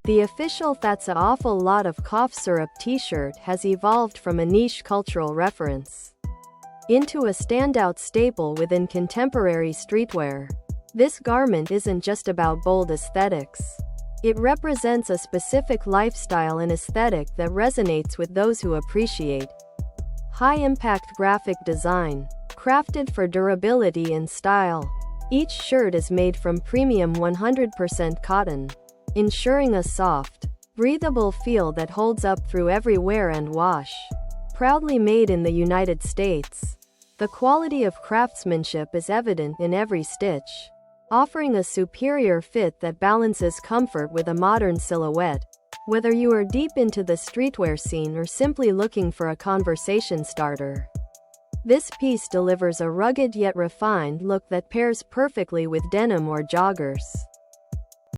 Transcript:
The official "That's a Awful Lot of Cough Syrup" t-shirt has evolved from a niche cultural reference into a standout staple within contemporary streetwear. This garment isn't just about bold aesthetics. It represents a specific lifestyle and aesthetic that resonates with those who appreciate high-impact graphic design, crafted for durability and style. Each shirt is made from premium 100% cotton, ensuring a soft, breathable feel that holds up through every wear and wash. Proudly made in the United States, the quality of craftsmanship is evident in every stitch, offering a superior fit that balances comfort with a modern silhouette. Whether you are deep into the streetwear scene or simply looking for a conversation starter, this piece delivers a rugged yet refined look that pairs perfectly with denim or joggers.